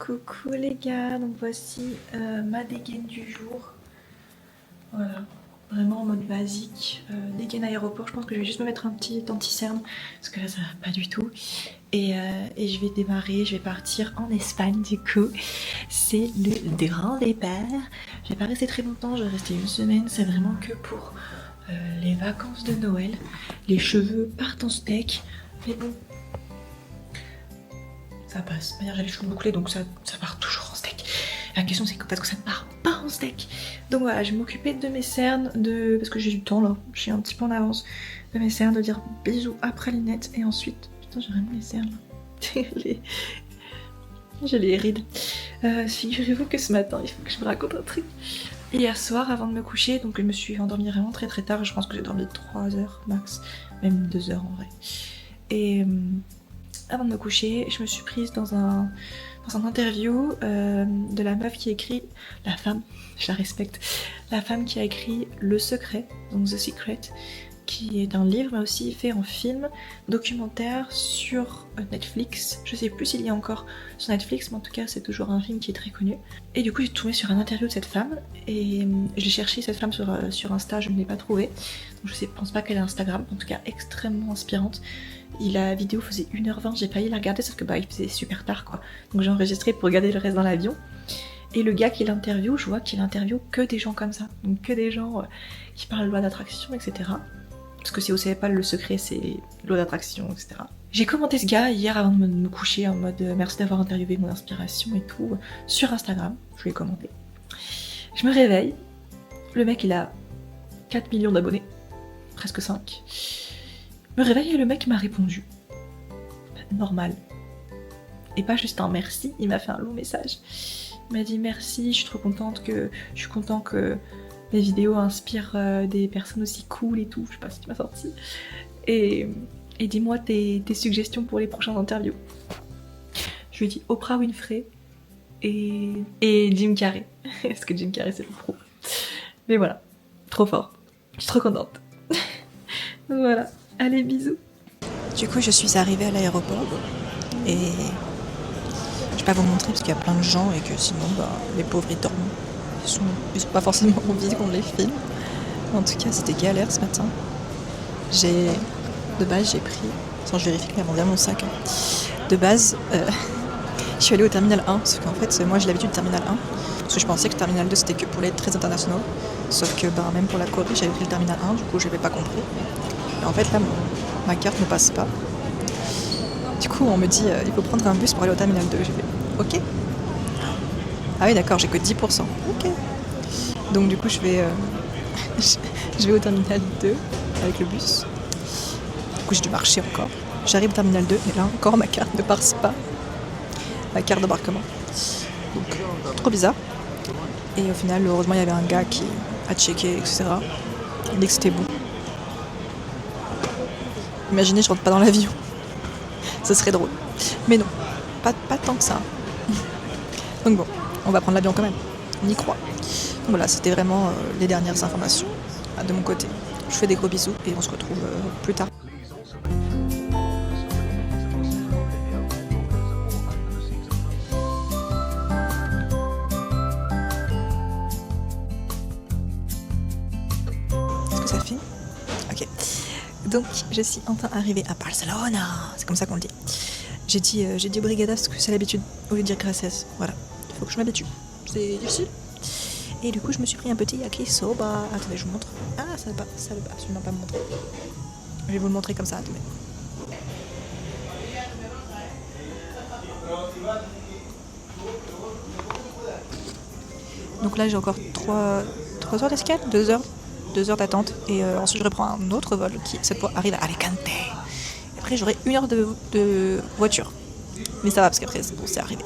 Coucou les gars, donc voici ma dégaine du jour. Voilà, vraiment en mode basique. Dégaine aéroport, je pense que je vais juste me mettre un petit anti-cerne parce que là ça va pas du tout. Et je vais démarrer, je vais partir en Espagne du coup. C'est le grand départ. Je vais pas rester très longtemps, je vais rester une semaine. C'est vraiment que pour les vacances de Noël. Les cheveux partent en steak, mais bon. Ça passe. D'ailleurs, j'ai les cheveux bouclés donc ça part toujours en steak. La question c'est parce que ça ne part pas en steak. Donc voilà, je vais m'occuper de mes cernes, parce que j'ai du temps là, je suis un petit peu en avance, de mes cernes, de dire bisous à Pralinette et ensuite. Putain, j'ai vraiment les cernes là. J'ai les rides. Figurez-vous que ce matin, il faut que je me raconte un truc. Hier soir, avant de me coucher, donc je me suis endormie vraiment très très tard, je pense que j'ai dormi 3 heures max, même 2 heures en vrai. Et avant de me coucher, je me suis prise dans un interview de la meuf qui écrit, la femme, je la respecte, la femme qui a écrit Le Secret, donc The Secret, qui est un livre mais aussi fait en film, documentaire sur Netflix. Je sais plus s'il y a encore sur Netflix, mais en tout cas c'est toujours un film qui est très connu. Et du coup j'ai tombé sur un interview de cette femme et j'ai cherché cette femme sur Insta, je ne l'ai pas trouvée. Donc je pense pas qu'elle ait Instagram, en tout cas extrêmement inspirante. La vidéo faisait 1h20, j'ai failli la regarder sauf que il faisait super tard quoi. Donc j'ai enregistré pour regarder le reste dans l'avion. Et le gars qui l'interview, je vois qu'il interview que des gens comme ça. Donc que des gens qui parlent de loi d'attraction, etc. Parce que si vous savez pas, Le Secret c'est loi d'attraction, etc. J'ai commenté ce gars hier avant de me coucher en mode merci d'avoir interviewé mon inspiration et tout sur Instagram. Je lui ai commenté. Je me réveille. Le mec il a 4 millions d'abonnés. Presque 5. Je me réveille et le mec m'a répondu. Normal. Et pas juste un merci, il m'a fait un long message. Il m'a dit merci, je suis content que mes vidéos inspirent des personnes aussi cool et tout, je sais pas ce qu'il m'a sorti. Et dis-moi tes suggestions pour les prochaines interviews. Je lui ai dit Oprah Winfrey et Jim Carrey. Parce que Jim Carrey c'est le pro. Mais voilà, trop fort. Je suis trop contente. Voilà. Allez, bisous. Du coup, je suis arrivée à l'aéroport et je vais pas vous montrer parce qu'il y a plein de gens et que sinon, les pauvres ils dorment. Ils sont pas forcément envie qu'on les filme. En tout cas, c'était galère ce matin. De base, j'ai pris. Attends, je vérifie qu'il y a mon sac. De base, je suis allée au terminal 1 parce qu'en fait, moi j'ai l'habitude du terminal 1 parce que je pensais que le terminal 2 c'était que pour les très internationaux. Sauf que même pour la Corée, j'avais pris le terminal 1, du coup, j'avais pas compris. Et en fait, là, ma carte ne passe pas. Du coup, on me dit il faut prendre un bus pour aller au terminal 2. J'ai fait ok. Ah oui, d'accord, j'ai que 10%. Ok. Donc, du coup, je vais au terminal 2 avec le bus. Du coup, j'ai dû marcher encore. J'arrive au terminal 2, mais là encore, ma carte ne passe pas. Ma carte d'embarquement. Donc, trop bizarre. Et au final, heureusement, il y avait un gars qui a checké, etc. Il dit que c'était bon. Imaginez, je rentre pas dans l'avion. Ce serait drôle. Mais non, pas tant que ça. Donc bon, on va prendre l'avion quand même. On y croit. Donc voilà, c'était vraiment les dernières informations de mon côté. Je vous fais des gros bisous et on se retrouve plus tard. Est-ce que ça fait ? Ok. Donc, je suis enfin arrivée à Barcelone. C'est comme ça qu'on le dit. J'ai dit obrigada parce que c'est l'habitude au lieu de dire gracias. Voilà, il faut que je m'habitue. C'est difficile. Et du coup, je me suis pris un petit yakisoba. Attendez, je vous montre. Ah, ça ne veut absolument pas me montrer. Je vais vous le montrer comme ça, attendez. Donc là, j'ai encore 3 heures d'escale, 2 heures. 2 heures d'attente et ensuite je reprends un autre vol qui cette fois arrive à Alicante. Et après j'aurai 1 heure de voiture. Mais ça va parce qu'après c'est arrivé.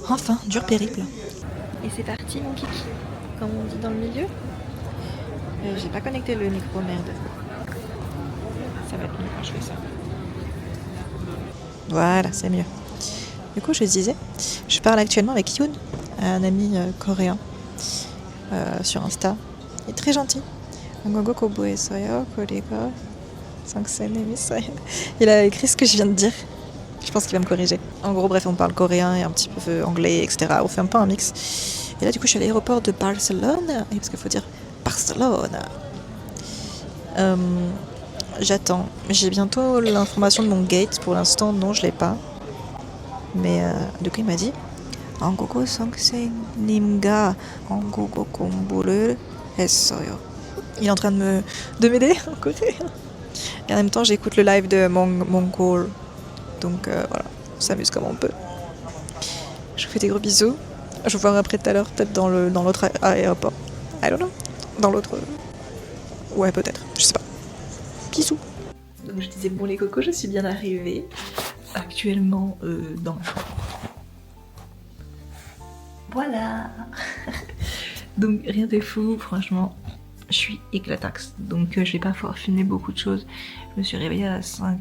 Enfin, dur périple. Et c'est parti mon kiki, comme on dit dans le milieu. J'ai pas connecté le micro, merde. Ça va être mieux quand je fais ça. Voilà, c'est mieux. Du coup, je disais, je parle actuellement avec Yoon, un ami coréen sur Insta. Il est très gentil. Il a écrit ce que je viens de dire. Je pense qu'il va me corriger. En gros, bref, on parle coréen et un petit peu anglais, etc. On fait un peu un mix. Et là, du coup, je suis à l'aéroport de Barcelone. Et parce qu'il faut dire Barcelone. J'attends. J'ai bientôt l'information de mon gate. Pour l'instant, non, je l'ai pas. Mais du coup, il m'a dit 한국어 선생님과 한국어 공부를 했어요. Il est en train de m'aider en côté. Et en même temps, j'écoute le live de mon call. Donc voilà, on s'amuse comme on peut. Je vous fais des gros bisous. Je vous verrai après tout à l'heure, peut-être dans l'autre aéroport. I don't know. Dans l'autre... Ouais, peut-être. Je sais pas. Bisous. Donc je disais, bon les cocos, je suis bien arrivée. Actuellement dans la chambre. Voilà. Donc rien de fou, franchement. Je suis éclataxe. Donc je vais pas pouvoir filmer beaucoup de choses. Je me suis réveillée à 5...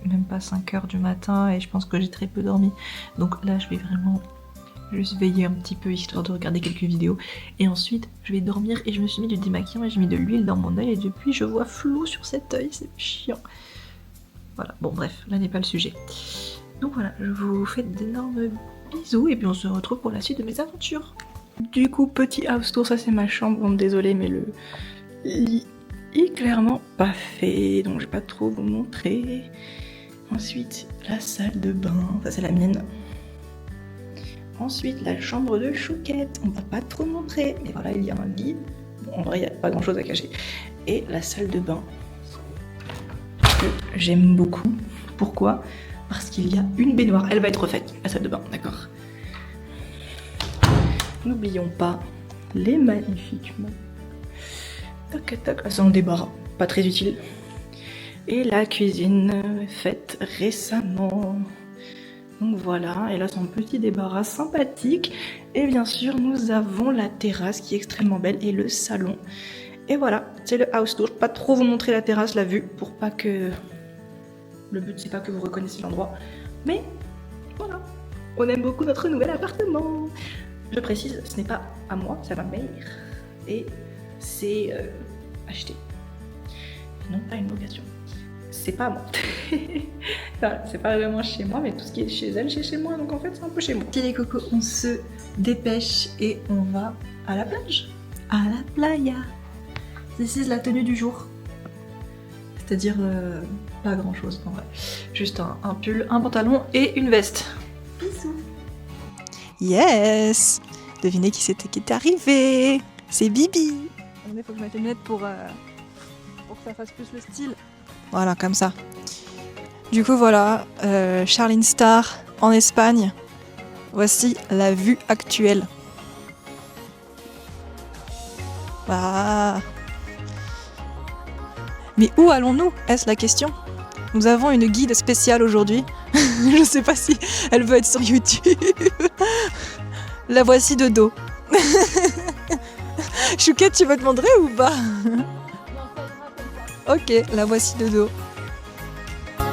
même pas 5h du matin et je pense que j'ai très peu dormi. Donc là je vais vraiment juste veiller un petit peu histoire de regarder quelques vidéos et ensuite je vais dormir et je me suis mis du démaquillant et j'ai mis de l'huile dans mon œil et depuis je vois flou sur cet œil, c'est chiant. Voilà, bon bref, là n'est pas le sujet. Donc voilà, je vous fais d'énormes bisous et puis on se retrouve pour la suite de mes aventures. Du coup, petit house tour, ça c'est ma chambre, bon désolé mais le lit est clairement pas fait, donc je vais pas trop vous montrer. Ensuite, la salle de bain, ça c'est la mienne. Ensuite, la chambre de Chouquette, on va pas trop montrer, mais voilà, il y a un lit. Bon, en vrai, il n'y a pas grand chose à cacher. Et la salle de bain, que j'aime beaucoup. Pourquoi? Parce qu'il y a une baignoire, elle va être refaite, la salle de bain, d'accord. N'oublions pas les magnifiques mains. Tac, tac, là c'est en débarras, pas très utile. Et la cuisine faite récemment. Donc voilà, et là c'est un petit débarras sympathique. Et bien sûr, nous avons la terrasse qui est extrêmement belle et le salon. Et voilà, c'est le house tour. Je peux pas trop vous montrer la terrasse, la vue, pour pas que... Le but c'est pas que vous reconnaissiez l'endroit. Mais voilà, on aime beaucoup notre nouvel appartement. Je précise, ce n'est pas à moi, c'est à ma mère. Et c'est acheté. Et non pas une location. C'est pas à moi. Voilà, c'est pas vraiment chez moi, mais tout ce qui est chez elle, c'est chez moi. Donc en fait, c'est un peu chez moi. Petit les cocos, on se dépêche et on va à la plage. À la playa. C'est la tenue du jour. C'est-à-dire pas grand chose en vrai. Juste un pull, un pantalon et une veste. Bisous. Yes. Devinez qui est arrivé. C'est Bibi. Il faut que je mette les lunettes pour que ça fasse plus le style. Voilà, comme ça. Du coup, voilà, Charline Star en Espagne. Voici la vue actuelle. Ah. Mais où allons-nous? Est-ce la question? Nous avons une guide spéciale aujourd'hui. Je sais pas si elle veut être sur YouTube. La voici de dos. Chouquette, tu vas te montrer ou pas? Ok, la voici de dos.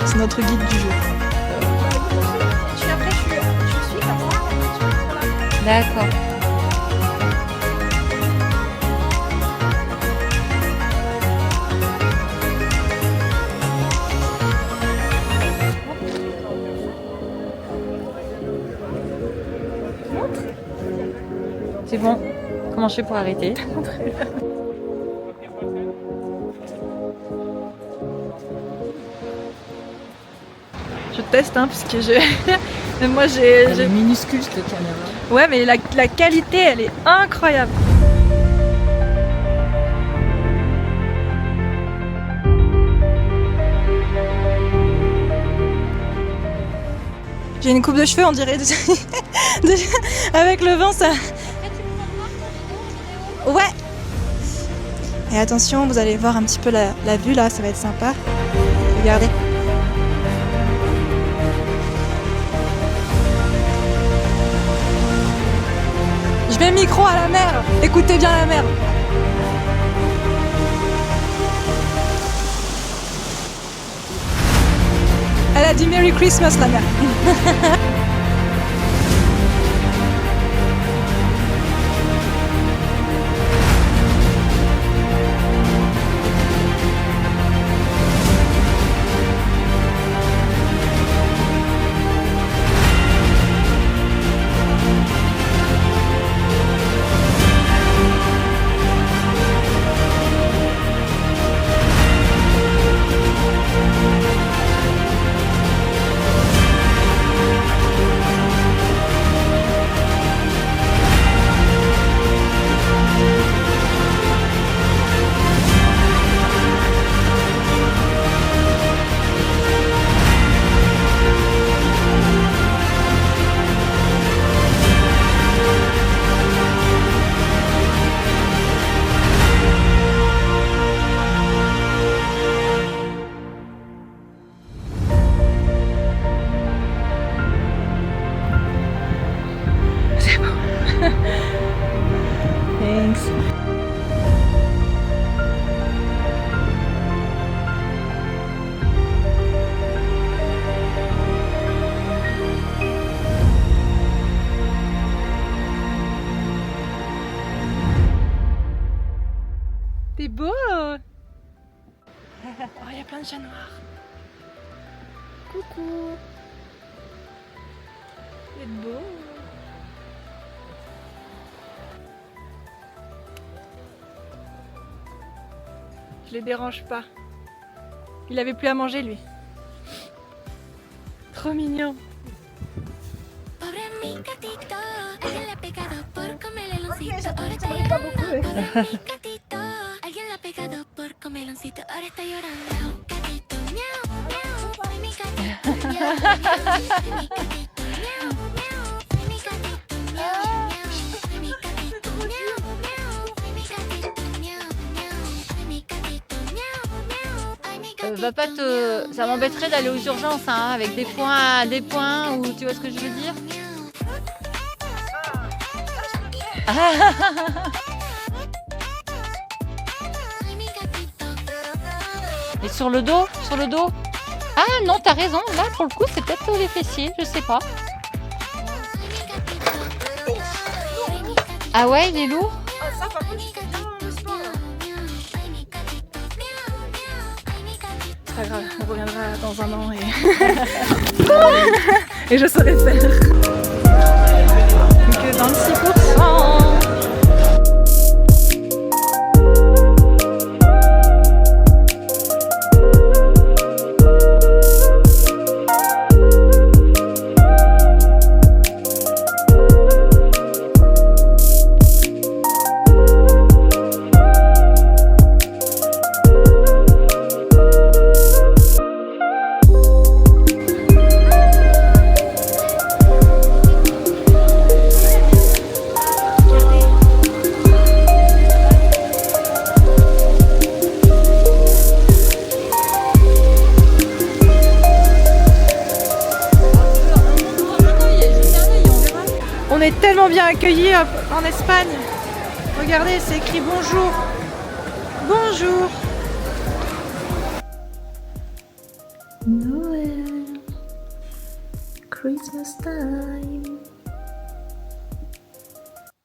C'est notre guide du jour. Je suis comme ça. D'accord. C'est bon. Comment je fais pour arrêter? Je teste parce que mais moi j'ai... Elle est minuscule cette caméra. Ouais mais la qualité elle est incroyable. J'ai une coupe de cheveux, on dirait. Avec le vent, ça. Ouais. Et attention, vous allez voir un petit peu la vue là, ça va être sympa. Regardez. Je mets le micro à la mer. Écoutez bien la mer. Elle a dit Merry Christmas la mer. Thanks. T'es beau. Oh, il y a plein de chats noirs. Coucou. Vous êtes beau. Je les dérange pas. Il avait plus à manger lui. Trop mignon. Pobre mi gatito, alguien le ha pegado por comeloncito, ahora está llorando. Pobre mi gatito, alguien le ha pegado por comeloncito, ahora está llorando. Gatito, miau, miau, ay mi gatito, miau, miau, ay mi gatito, miau, miau, ay mi gatito, miau, miau, ay mi gatito, miau, miau, ay mi gatito, miau, miau, ay mi gatito, miau, miau, ay mi gatito. Va pas te... Ça m'embêterait d'aller aux urgences hein, avec des points ou tu vois ce que je veux dire. Et sur le dos? Ah non, t'as raison, là pour le coup c'est peut-être les fessiers, je sais pas. Ah ouais, il est lourd? C'est pas grave, on reviendra dans un an et... et je saurai faire. Que 26%. On est tellement bien accueillis en Espagne. Regardez, c'est écrit bonjour. Bonjour. Noël. Christmas time.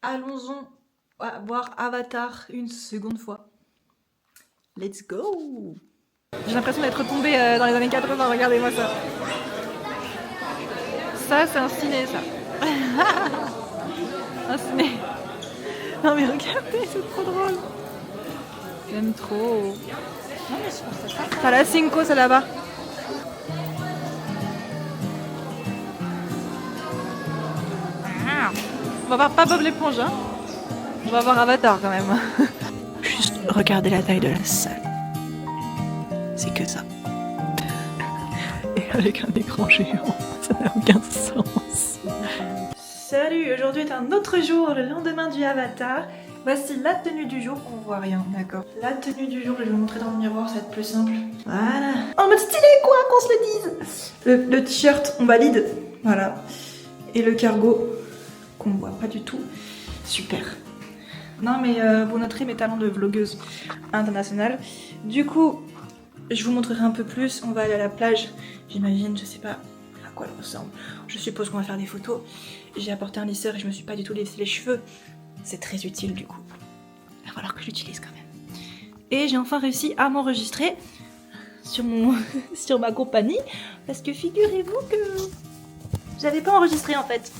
Allons-en voir Avatar une seconde fois. Let's go. J'ai l'impression d'être tombée dans les années 80, regardez-moi ça. Ça, c'est un ciné, ça. Un ciné. Non mais regardez, c'est trop drôle. J'aime trop. T'as la Cinco, c'est là-bas. On va voir pas Bob l'éponge, hein. On va voir Avatar quand même. Juste regardez la taille de la salle. C'est que ça. Et avec un écran géant, ça n'a aucun sens. Salut, aujourd'hui est un autre jour, le lendemain du Avatar. Voici la tenue du jour, on voit rien, d'accord. La tenue du jour, je vais vous montrer dans le miroir, ça va être plus simple. Voilà. En mode stylé quoi, qu'on se le dise. Le t-shirt, on valide, voilà. Et le cargo, qu'on voit pas du tout. Super. Non mais vous noterez mes talents de vlogueuse internationale. Du coup, je vous montrerai un peu plus, on va aller à la plage, j'imagine, je sais pas à quoi elle ressemble. Je suppose qu'on va faire des photos. J'ai apporté un lisseur et je me suis pas du tout laissé les cheveux. C'est très utile du coup. Il va falloir que je l'utilise quand même. Et j'ai enfin réussi à m'enregistrer sur sur ma compagnie. Parce que figurez-vous que j'avais pas enregistré en fait.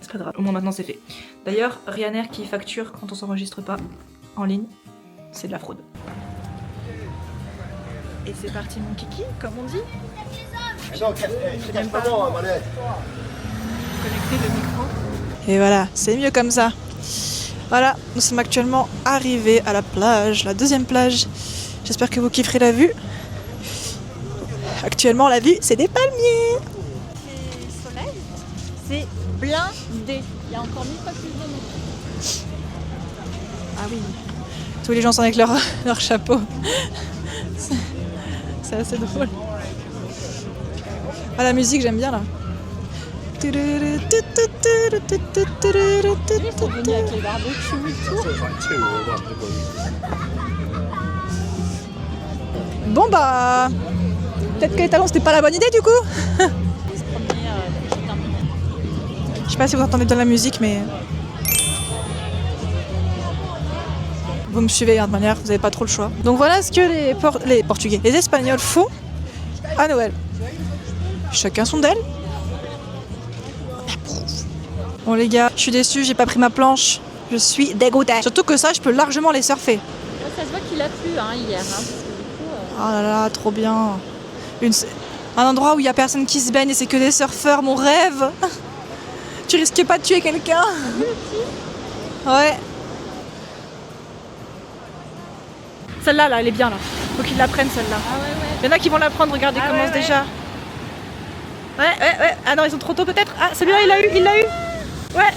C'est pas grave, au moins maintenant c'est fait. D'ailleurs, Ryanair qui facture quand on s'enregistre pas en ligne, c'est de la fraude. Et c'est parti mon kiki, comme on dit. J'ai même pas connecter le micro. Et voilà, c'est mieux comme ça. Voilà, nous sommes actuellement arrivés à la plage, la deuxième plage. J'espère que vous kifferez la vue. Actuellement, la vue, c'est des palmiers. C'est soleil, c'est blindé. Il y a encore 1000 fois plus de monde. Ah oui. Tous les gens sont avec leur chapeau. C'est assez drôle. Ah, la musique, j'aime bien là. Ils sont venus avec les barbecues et tout. Bon bah... Peut-être que les talons c'était pas la bonne idée du coup. Je sais pas si vous entendez bien la musique mais... Vous me suivez de manière, vous n'avez pas trop le choix. Donc voilà ce que les Portugais, les Espagnols font à Noël. Chacun son d'elle. Bon les gars, je suis déçue, j'ai pas pris ma planche. Je suis dégoûtée. Surtout que ça, je peux largement les surfer. Ça se voit qu'il a plu hier. Parce que, du coup, Oh là là, trop bien. Un endroit où il y a personne qui se baigne et c'est que des surfeurs, mon rêve. Tu risques pas de tuer quelqu'un? Ouais. Celle-là, là, elle est bien là. Faut qu'ils la prennent celle-là. Ah ouais. Il y en a qui vont la prendre, regardez, Ah commence ouais. déjà. Ouais. Ah non, ils sont trop tôt peut-être. Ah, celui-là, il l'a eu. Ouais.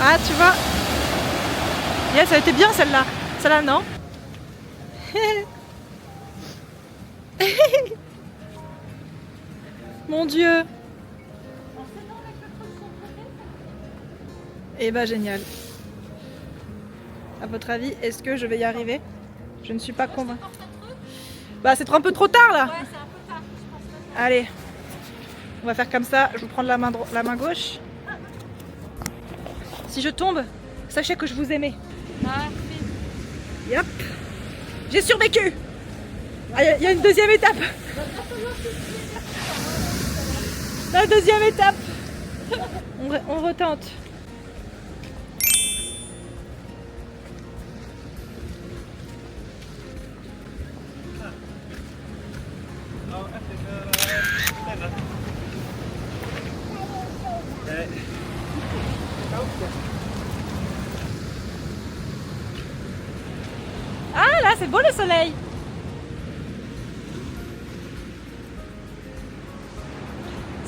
Ah, tu vois. Yes, elle était bien celle-là. Celle-là, non. Mon Dieu. Eh ben, génial. À votre avis, est-ce que je vais y arriver? Je ne suis pas convaincue. Bah, c'est un peu trop tard là. Allez, on va faire comme ça. Je vous prends la main gauche. Si je tombe, sachez que je vous aimais. Yep. J'ai survécu. Ah, il y a une deuxième étape. La deuxième étape. On retente. Ah là, c'est beau le soleil.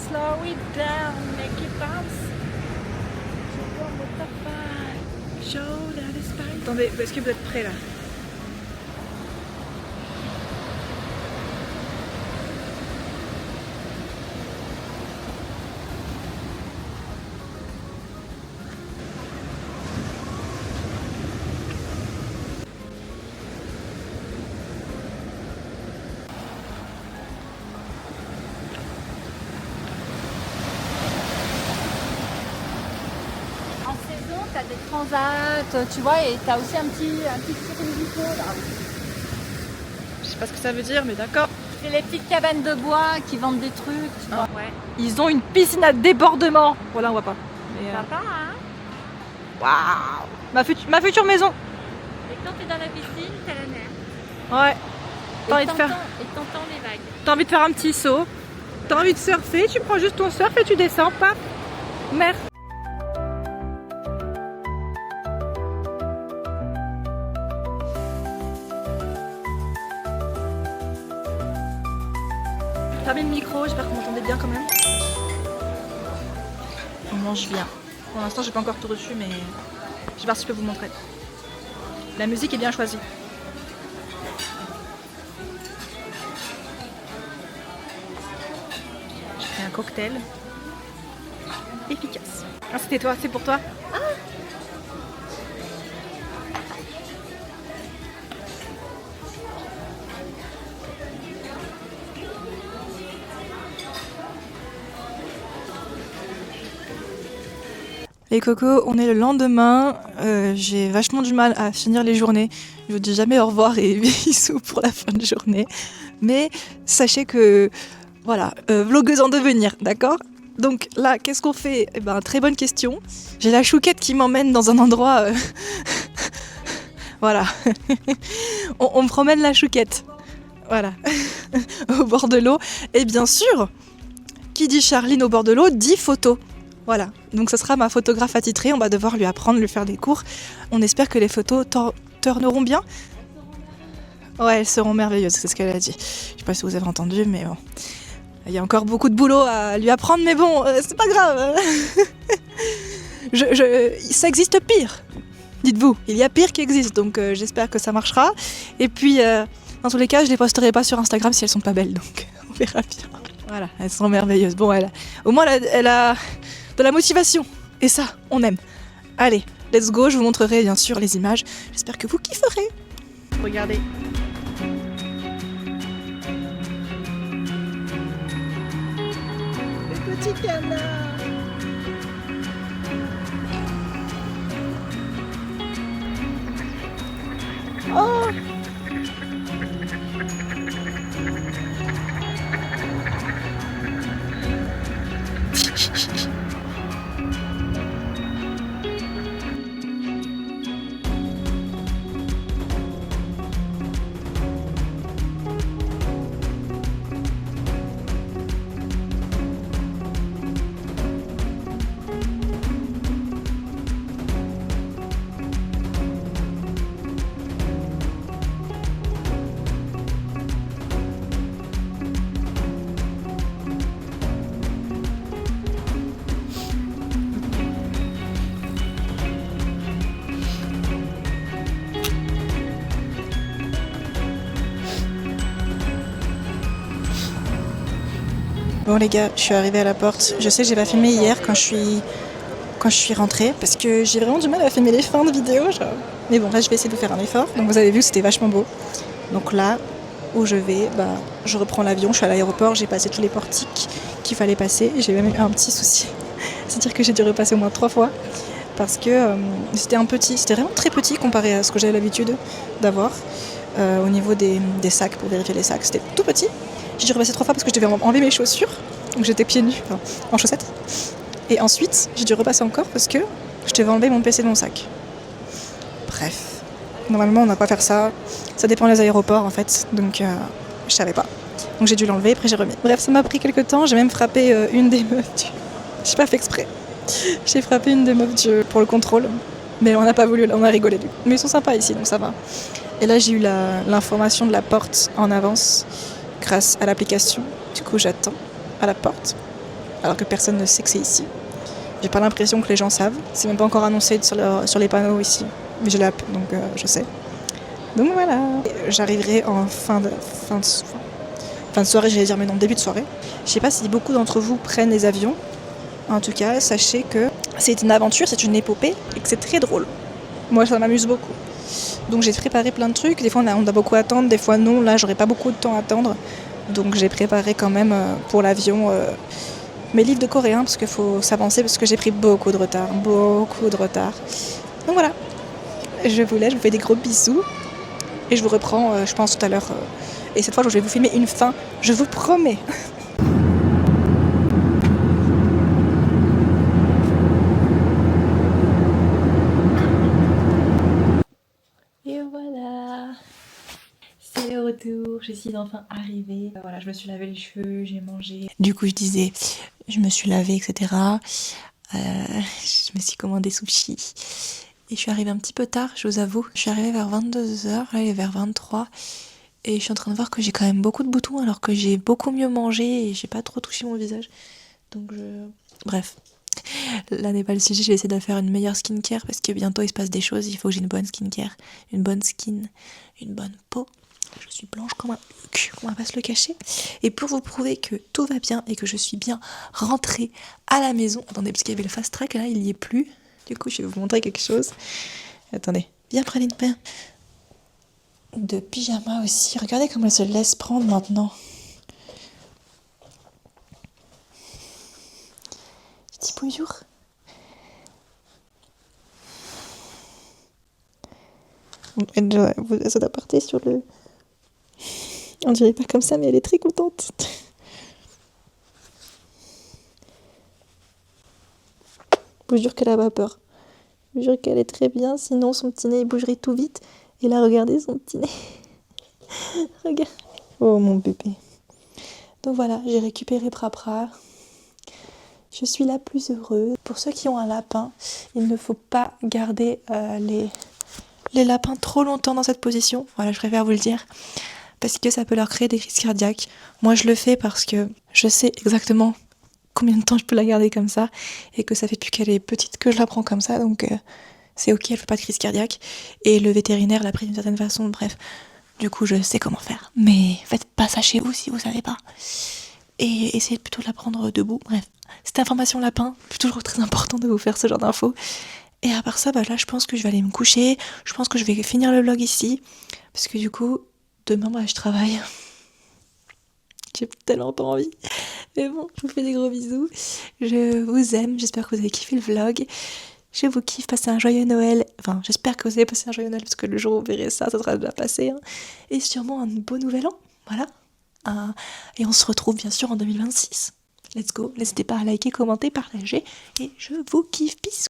Slow it down, make it bounce. Show that it's fine. Attendez, est-ce que vous êtes prêts là? En saison, t'as des transats, tu vois, et t'as aussi un petit circuit là. Je sais pas ce que ça veut dire, mais d'accord. C'est les petites cabanes de bois qui vendent des trucs, tu vois. Ouais. Ils ont une piscine à débordement. Voilà, on voit pas. Mais, Sympa, hein? waouh, ma future maison. Et quand t'es dans la piscine, t'as la mer. Ouais. T'as envie de faire. Et t'entends les vagues. T'as envie de faire un petit saut. T'as envie de surfer. Tu prends juste ton surf et tu descends. Paf. Mer. Fermez le micro, j'espère que vous m'entendez bien quand même. On mange bien. Pour l'instant, j'ai pas encore tout reçu, mais je vais voir si je peux vous montrer. La musique est bien choisie. J'ai fait un cocktail efficace. Ah, c'était toi, c'est pour toi. Les cocos, on est le lendemain, j'ai vachement du mal à finir les journées. Je vous dis jamais au revoir et bisous pour la fin de journée. Mais sachez que, voilà, vlogueuse en devenir, d'accord? Donc là, qu'est-ce qu'on fait? Eh ben, très bonne question. J'ai la chouquette qui m'emmène dans un endroit... voilà. on me promène la chouquette. Voilà. Au bord de l'eau. Et bien sûr, qui dit Charline au bord de l'eau, dit photo. Voilà, donc ce sera ma photographe attitrée, on va devoir lui apprendre, lui faire des cours. On espère que les photos tourneront bien. Ouais, elles seront merveilleuses, c'est ce qu'elle a dit. Je sais pas si vous avez entendu, mais bon. Il y a encore beaucoup de boulot à lui apprendre, mais bon, c'est pas grave. Ça existe pire, dites-vous. Il y a pire qui existe, donc j'espère que ça marchera. Et puis, dans tous les cas, je les posterai pas sur Instagram si elles sont pas belles, donc on verra bien. Voilà, elles sont merveilleuses. Bon, au moins elle a de la motivation. Et ça, on aime. Allez, let's go, je vous montrerai bien sûr les images. J'espère que vous kifferez. Regardez. Le petit canard. Oh! Bon les gars, je suis arrivée à la porte. Je sais que j'ai pas filmé hier quand je suis rentrée parce que j'ai vraiment du mal à filmer les fins de vidéo. Genre. Mais bon, là je vais essayer de faire un effort. Donc vous avez vu que c'était vachement beau. Donc là où je vais, je reprends l'avion. Je suis à l'aéroport, j'ai passé tous les portiques qu'il fallait passer. J'ai même eu un petit souci. C'est-à-dire que j'ai dû repasser au moins 3 fois parce que c'était vraiment très petit comparé à ce que j'avais l'habitude d'avoir au niveau des sacs pour vérifier les sacs. C'était tout petit. J'ai dû repasser 3 fois parce que je devais enlever mes chaussures. Donc j'étais pieds nus, en chaussettes. Et ensuite, j'ai dû repasser encore parce que je devais enlever mon PC de mon sac. Bref. Normalement, on n'a pas à faire ça. Ça dépend des aéroports, en fait. Donc, je savais pas. Donc j'ai dû l'enlever, après j'ai remis. Bref, ça m'a pris quelques temps. J'ai même frappé une des meufs du... J'ai pas fait exprès. J'ai frappé une des meufs pour le contrôle. Mais on n'a pas voulu, on a rigolé. Mais ils sont sympas ici, donc ça va. Et là, j'ai eu l'information de la porte en avance grâce à l'application. Du coup, j'attends à la porte, alors que personne ne sait que c'est ici. J'ai pas l'impression que les gens savent. C'est même pas encore annoncé sur les panneaux ici. Mais j'ai l'app, donc je sais. Donc voilà. J'arriverai en fin de soirée, j'allais dire, mais non, début de soirée. Je sais pas si beaucoup d'entre vous prennent les avions. En tout cas, sachez que c'est une aventure, c'est une épopée et que c'est très drôle. Moi, ça m'amuse beaucoup. Donc j'ai préparé plein de trucs. Des fois, on doit beaucoup attendre, des fois non. Là, j'aurais pas beaucoup de temps à attendre. Donc j'ai préparé quand même pour l'avion mes livres de coréen parce qu'il faut s'avancer parce que j'ai pris beaucoup de retard. Donc voilà. Je vous laisse, je vous fais des gros bisous. Et je vous reprends, je pense, tout à l'heure. Et cette fois, je vais vous filmer une fin. Je vous promets. Et voilà, c'est le retour, je suis enfin arrivée. Voilà, je me suis lavé les cheveux, j'ai mangé. Du coup, je disais, je me suis lavée, etc. Je me suis commandé sushi. Et je suis arrivée un petit peu tard, je vous avoue. Je suis arrivée vers 22h, là il est vers 23. Et je suis en train de voir que j'ai quand même beaucoup de boutons alors que j'ai beaucoup mieux mangé et j'ai pas trop touché mon visage. Donc Bref. Là n'est pas le sujet, je vais essayer de faire une meilleure skincare parce que bientôt il se passe des choses, il faut que j'ai une bonne skincare, une bonne skin, une bonne peau. Je suis blanche comme un huc, on va pas se le cacher. Et pour vous prouver que tout va bien et que je suis bien rentrée à la maison, attendez parce qu'il y avait le fast track là, il y est plus. Du coup je vais vous montrer quelque chose. Attendez, bien prenez une paire de pyjama aussi. Regardez comme elle se laisse prendre maintenant. Je dis bonjour. Ça doit partir sur le... On dirait pas comme ça, mais elle est très contente. Je vous jure qu'elle a pas peur. Je vous jure qu'elle est très bien, sinon son petit nez il bougerait tout vite. Et là, regardez son petit nez. Regarde. Oh mon bébé. Donc voilà, j'ai récupéré Prapra. Je suis la plus heureuse. Pour ceux qui ont un lapin, il ne faut pas garder les lapins trop longtemps dans cette position. Voilà, je préfère vous le dire. Parce que ça peut leur créer des crises cardiaques. Moi, je le fais parce que je sais exactement combien de temps je peux la garder comme ça. Et que ça fait plus qu'elle est petite que je la prends comme ça. Donc c'est ok, elle fait pas de crise cardiaque. Et le vétérinaire l'a pris d'une certaine façon. Bref, du coup, je sais comment faire. Mais faites pas ça chez vous si vous savez pas. et essayez plutôt de la prendre debout. Bref, cette information lapin, c'est toujours très important de vous faire ce genre d'infos. Et à part ça, là je pense que je vais aller me coucher, je pense que je vais finir le vlog ici, parce que du coup, demain je travaille. J'ai tellement pas envie. Mais bon, je vous fais des gros bisous. Je vous aime, j'espère que vous avez kiffé le vlog. Je vous kiffe, passez un joyeux Noël. Enfin, j'espère que vous avez passé un joyeux Noël, parce que le jour où vous verrez ça sera déjà passé. Hein. Et sûrement un beau nouvel an, voilà. Et on se retrouve bien sûr en 2026. Let's go, n'hésitez pas à liker, commenter, partager. Et je vous kiffe, bisous.